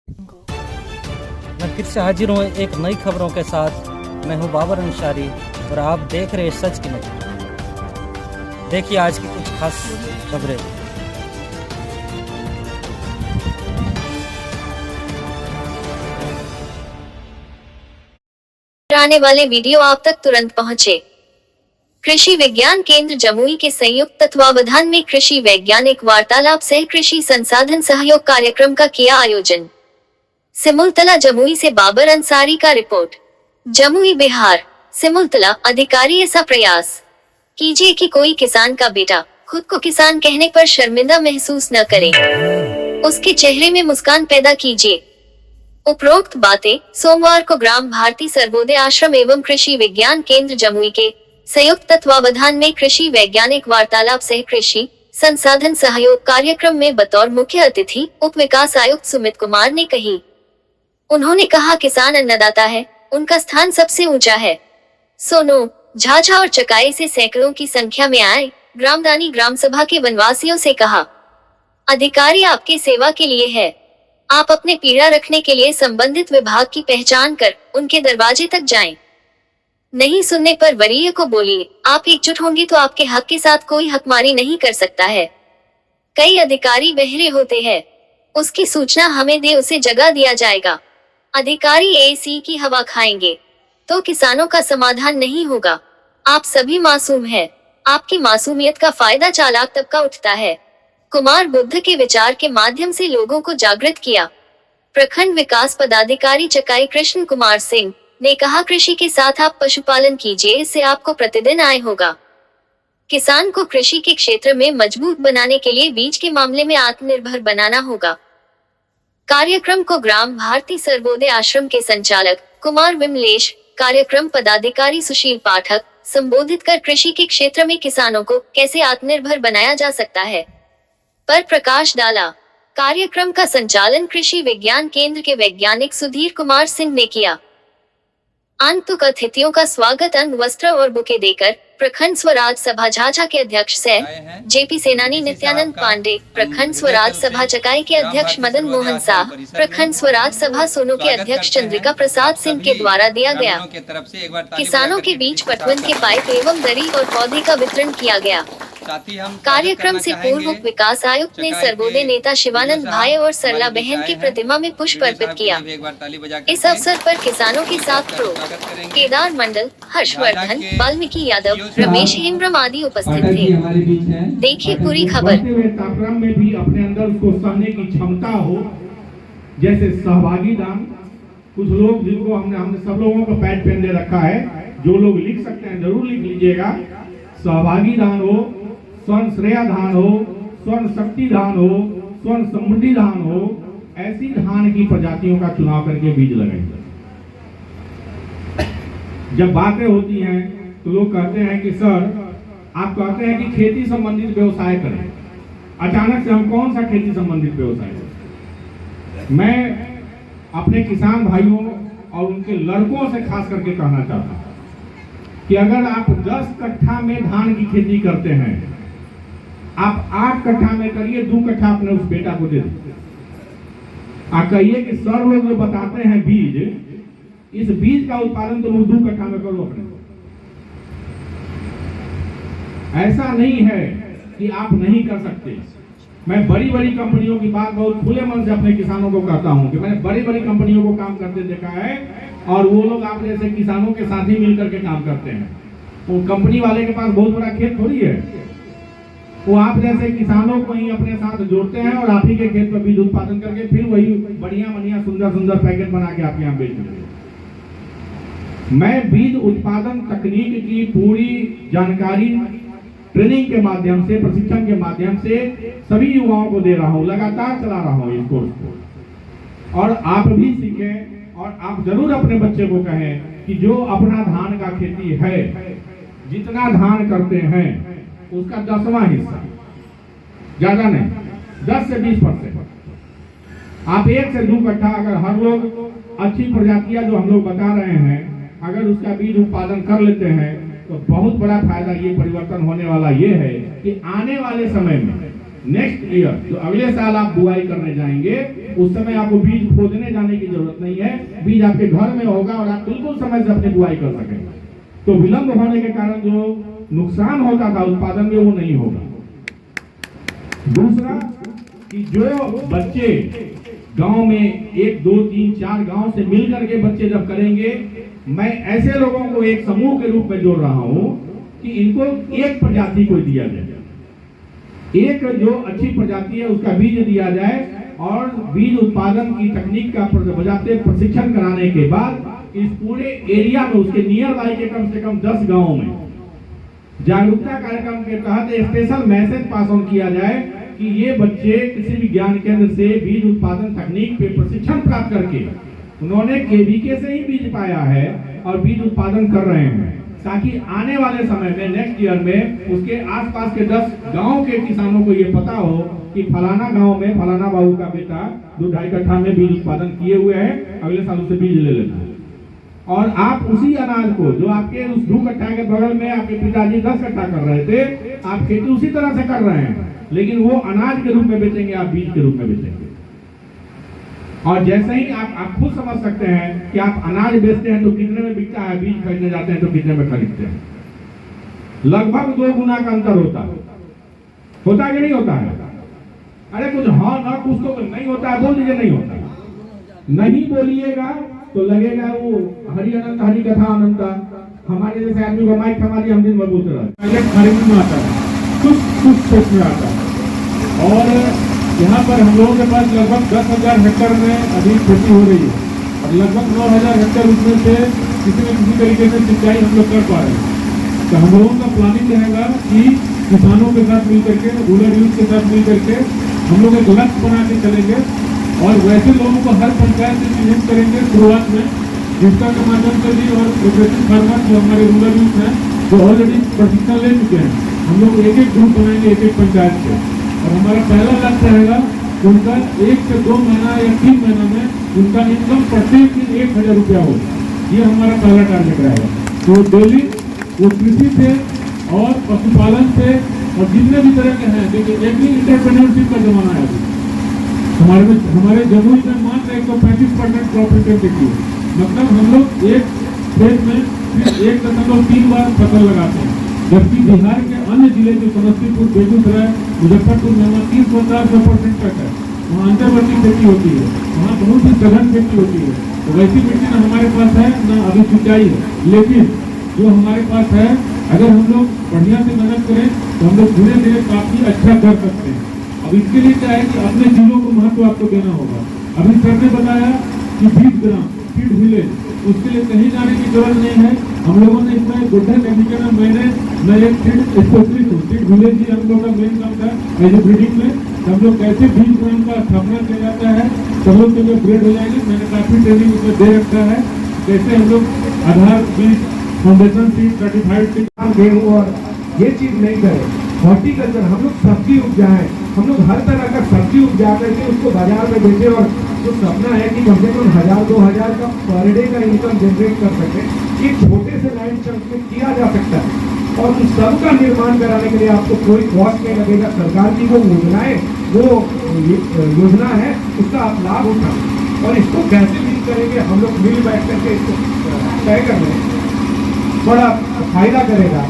मैं फिर से हाजिर हूँ एक नई खबरों के साथ। मैं हूँ बाबर अंसारी और आप देख रहे हैं सच की नज़र। देखिए आज की कुछ खास खबरें। आने वाले वीडियो आप तक तुरंत पहुंचे। कृषि विज्ञान केंद्र जमुई के संयुक्त तत्वावधान में कृषि वैज्ञानिक वार्तालाप सह कृषि संसाधन सहयोग कार्यक्रम का किया आयोजन। सिमुलतला जमुई से बाबर अंसारी का रिपोर्ट। जमुई बिहार। सिमुलतला अधिकारी ऐसा प्रयास कीजिए कि कोई किसान का बेटा खुद को किसान कहने पर शर्मिंदा महसूस न करे, उसके चेहरे में मुस्कान पैदा कीजिए। उपरोक्त बातें सोमवार को ग्राम भारती सर्वोदय आश्रम एवं कृषि विज्ञान केंद्र जमुई के संयुक्त तत्वावधान में कृषि वैज्ञानिक वार्तालाप सह कृषि संसाधन सहयोग कार्यक्रम में बतौर मुख्य अतिथि उप विकास आयुक्त सुमित कुमार ने कही। उन्होंने कहा किसान अन्नदाता है, उनका स्थान सबसे ऊंचा है। सोनो, झाझा और चकाई से सैकड़ों की संख्या में आए ग्रामदानी ग्राम सभा के वनवासियों से कहा, अधिकारी आपके सेवा के लिए है। आप अपने पीड़ा रखने के लिए संबंधित विभाग की पहचान कर उनके दरवाजे तक जाएं। नहीं सुनने पर वरीय को बोलिए, आप एकजुट होंगे तो आपके हक के साथ कोई हकमारी नहीं कर सकता है। कई अधिकारी बहरे होते हैं, उसकी सूचना हमें दे, उसे जगह दिया जाएगा। अधिकारी एसी की हवा खाएंगे तो किसानों का समाधान नहीं होगा। आप सभी मासूम हैं, आपकी मासूमियत का फायदा चालाक तबका उठता है। कुमार बुद्ध के विचार के माध्यम से लोगों को जागृत किया। प्रखंड विकास पदाधिकारी चकाई कृष्ण कुमार सिंह ने कहा, कृषि के साथ आप पशुपालन कीजिए, इससे आपको प्रतिदिन आय होगा। किसान को कृषि के क्षेत्र में मजबूत बनाने के लिए बीज के मामले में आत्मनिर्भर बनाना होगा। कार्यक्रम को ग्राम भारती सर्वोदय आश्रम के संचालक कुमार विमलेश, कार्यक्रम पदाधिकारी सुशील पाठक संबोधित कर कृषि के क्षेत्र में किसानों को कैसे आत्मनिर्भर बनाया जा सकता है पर प्रकाश डाला। कार्यक्रम का संचालन कृषि विज्ञान केंद्र के वैज्ञानिक सुधीर कुमार सिंह ने किया। आगंतुक अतिथियों का स्वागत अंग वस्त्र और बुके देकर प्रखंड स्वराज सभा झाझा के अध्यक्ष सह जेपी सेनानी नित्यानंद पांडे, प्रखंड स्वराज सभा चकाई के अध्यक्ष मदन मोहन साह, प्रखंड स्वराज सभा सोनू के अध्यक्ष चंद्रिका प्रसाद सिंह के द्वारा दिया गया। किसानों के बीच पटवन के पाइप एवं दरी और पौधे का वितरण किया गया। कार्यक्रम से पूर्व उप विकास आयुक्त ने सर्वोदय नेता शिवानंद भाई और सरला बहन की प्रतिमा में पुष्प अर्पित किया। इस अवसर पर किसानों के साथ प्रो केदार मंडल, हर्षवर्धन, वाल्मीकि यादव, रमेश हेम्ब्रम आदि उपस्थित थे। देखिए पूरी खबर। तापक्रम में भी अपने अंदर उसको सहने की क्षमता हो, जैसे सहभागी दान। कुछ लोग जिनको हमने सब लोगों को पैड पेन दे रखा है, जो लोग लिख सकते हैं जरूर लिख लीजिएगा। सहभागी दान हो, स्वर्ण श्रेया धान हो, स्वर्ण शक्ति धान हो, स्वर्ण समृद्धि धान हो, ऐसी धान की प्रजातियों का चुनाव करके बीज लगाएंगे। जब बातें होती हैं तो लोग कहते हैं कि सर आप कहते हैं कि खेती संबंधित व्यवसाय करें, अचानक से हम कौन सा खेती संबंधित व्यवसाय करें? मैं अपने किसान भाइयों और उनके लड़कों से खास करके कहना चाहता हूं कि अगर आप 10 कट्ठा में धान की खेती करते हैं, आप 8 कट्ठा में करिए, 2 कट्ठा अपने उस बेटा को दे दीजिए। आप कहिए कि सर लोग जो बताते हैं बीज, इस बीज का उत्पादन तो 2 कट्ठा में करो अपने। ऐसा नहीं है कि आप नहीं कर सकते। मैं बड़ी बड़ी कंपनियों की बात बहुत खुले मन से अपने किसानों को कहता हूं कि मैंने बड़ी बड़ी कंपनियों को काम करते देखा है और वो लोग आप जैसे किसानों के साथ ही मिलकर के काम करते हैं। वो कंपनी वाले के पास बहुत बड़ा खेत थोड़ी है, वो आप जैसे किसानों को ही अपने साथ जोड़ते हैं और आप ही के खेत पर बीज उत्पादन करके फिर वही बढ़िया सुंदर सुंदर पैकेट बना के आप यहाँ बेच देते हैं। मैं बीज उत्पादन तकनीक की पूरी जानकारी ट्रेनिंग के माध्यम से, प्रशिक्षण के माध्यम से सभी युवाओं को दे रहा हूँ, लगातार चला रहा हूँ इस कोर्स को। और आप भी सीखें और आप जरूर अपने बच्चे को कहें कि जो अपना धान का खेती है, जितना धान करते हैं उसका 10वां हिस्सा, ज्यादा नहीं, 10 से 20%। आप 1 से 2 कट्ठा अगर हर लोग अच्छी प्रजातियां जो हम लोग बता रहे हैं, अगर उसका बीज उत्पादन कर लेते हैं तो बहुत बड़ा फायदा ये परिवर्तन होने वाला ये है कि आने वाले समय में नेक्स्ट ईयर जो अगले साल आप बुआई करने जाएंगे उस समय आपको बीज खोजने जाने की जरूरत नहीं है, बीज आपके घर में होगा और आप बिल्कुल समय से अपनी बुआई कर सकेंगे। तो विलंब होने के कारण जो नुकसान होता था उत्पादन में वो नहीं होगा। दूसरा कि जो बच्चे गांव में 1, 2, 3, 4 गांव से मिलकर के बच्चे जब करेंगे, मैं ऐसे लोगों को एक समूह के रूप में जोड़ रहा हूं कि इनको एक प्रजाति को दिया जाए, एक जो अच्छी प्रजाति है उसका बीज दिया जाए और बीज उत्पादन की तकनीक का बजाते प्रशिक्षण कराने के बाद इस पूरे एरिया में उसके नियर बाई के कम से कम 10 गांवों में जागरूकता कार्यक्रम के तहत स्पेशल मैसेज पास ऑन किया जाए कि ये बच्चे किसी विज्ञान केंद्र से बीज उत्पादन तकनीक पे प्रशिक्षण प्राप्त करके उन्होंने केवीके से ही बीज पाया है और बीज उत्पादन कर रहे हैं, ताकि आने वाले समय में नेक्स्ट ईयर में उसके आसपास के 10 गांव के किसानों को ये पता हो कि फलाना गांव में फलाना बाबू का बेटा 2-2.5 कट्ठा में बीज उत्पादन किए हुए हैं, अगले साल उससे बीज ले लेना है। और आप उसी अनाज को जो आपके उस 2 कट्ठा के बगल में आपके पिताजी 10 कट्ठा कर रहे थे, आप खेती उसी तरह से कर रहे हैं, लेकिन वो अनाज के रूप में बेचेंगे, आप बीज के रूप में बेचेंगे। और जैसे ही आप खुद समझ सकते हैं कि आप अनाज बेचते हैं तो कितने में बिकता है, बीज खरीदने जाते हैं तो कितने में खरीदते हैं, लगभग 2 गुना का अंतर होता है कि नहीं होता है? अरे कुछ हाँ ना कुछ तो नहीं होता है, बोल दीजिए नहीं होता है। नहीं बोलिएगा तो लगेगा वो हरि अनंत हरि कथा अनंत, हमारे जैसे आदमी को माइक थमा दिया हम दिन भर बोलते रहे, खरीद में आता है, कुछ सोच में आता है। और यहाँ पर हम लोगों के पास लगभग 10,000 हेक्टेयर में अभी खेती हो रही है और लगभग 9,000 हेक्टेयर उसमें से किसी न किसी तरीके से सिंचाई हम लोग कर पा रहे हैं। तो हम लोगों का प्लानिंग रहेगा कि किसानों के साथ मिल करके, रूरल यूथ के साथ मिल करके हम लोग एक लक्ष्य बना के चलेंगे और वैसे लोगों को हर पंचायत से चिन्हित करेंगे शुरुआत में, जिसका के माध्यम से भी और प्रोग्रेसिव फार्मर जो हमारे रूरल यूथ हैं जो ऑलरेडी प्रशिक्षण ले चुके हैं, हम लोग एक ग्रुप बनाएंगे एक पंचायत से और हमारा पहला लक्ष्य रहेगा उनका 1 से 2 महीना या 3 महीना में उनका इनकम प्रत्येक दिन 1,000 रुपया हो, ये हमारा पहला टारगेट रहेगा। तो डेली वो कृषि से और पशुपालन से और जितने भी तरह के हैं, देखिए एग्री एंटरप्रेन्योरशिप का जमाना है अभी हमारे जमुई में मात्र 135% प्रॉफिटेबिलिटी है, मतलब हम लोग एक खेत में सिर्फ 1.3 बार फसल लगाते हैं, जबकि बिहार के अन्य जिले जो समस्तीपुर, बेगूसराय, मुजफ्फरपुर में वहाँ 300-400% तक है, वहाँ अंतर्वर्ती खेती होती है, वहाँ बहुत ही सघन खेती होती है। तो वैसी मिट्टी ना हमारे पास है ना अभी सिंचाई है, लेकिन जो हमारे पास है अगर हम लोग बढ़िया से मेहनत करें तो हम लोग धीरे धीरे काफी अच्छा कर सकते हैं। अब इसके लिए क्या है कि अपने जिलों को महत्व आपको देना होगा। अभी सर ने बताया कि 20 ग्राम फीड विलेज, उसके लिए कहीं जाने की जरूरत नहीं है। हम लोगों ने इसमें गोल्डन एजुकेशन मैं एक फीड स्पेशलिस्ट हूँ, फीड विलेज ही हम लोग का मेन काम था एज ब्रीडिंग में। हम लोग कैसे 20 ग्राम का स्थापना किया जाता है, सब लोग के लिए ग्रेड हो जाएंगे। मैंने काफी ट्रेनिंग उसमें दे रखा है, कैसे हम लोग आधार बीज फाउंडेशन सीड सर्टिफाइड सीड गेहूँ और ये चीज नहीं करें। हॉर्टिकल्चर हम लोग सब्जी उपजाएं, हम लोग हर तरह का सब्जी उपजा करके उसको बाजार में बेचें और जो सपना है कि कम से कम 1,000-2,000 का पर डे का इनकम जनरेट कर सके, ये छोटे से लैंड चंक में किया जा सकता है। और उस सब का निर्माण कराने के लिए आपको कोई कॉस्ट नहीं लगेगा। सरकार की वो योजनाएं, वो योजना है, उसका आप लाभ उठाएं। और इसको कैसे डील करेंगे, हम लोग मिल बैठ करके इसको तय कर लें, बड़ा फायदा करेगा।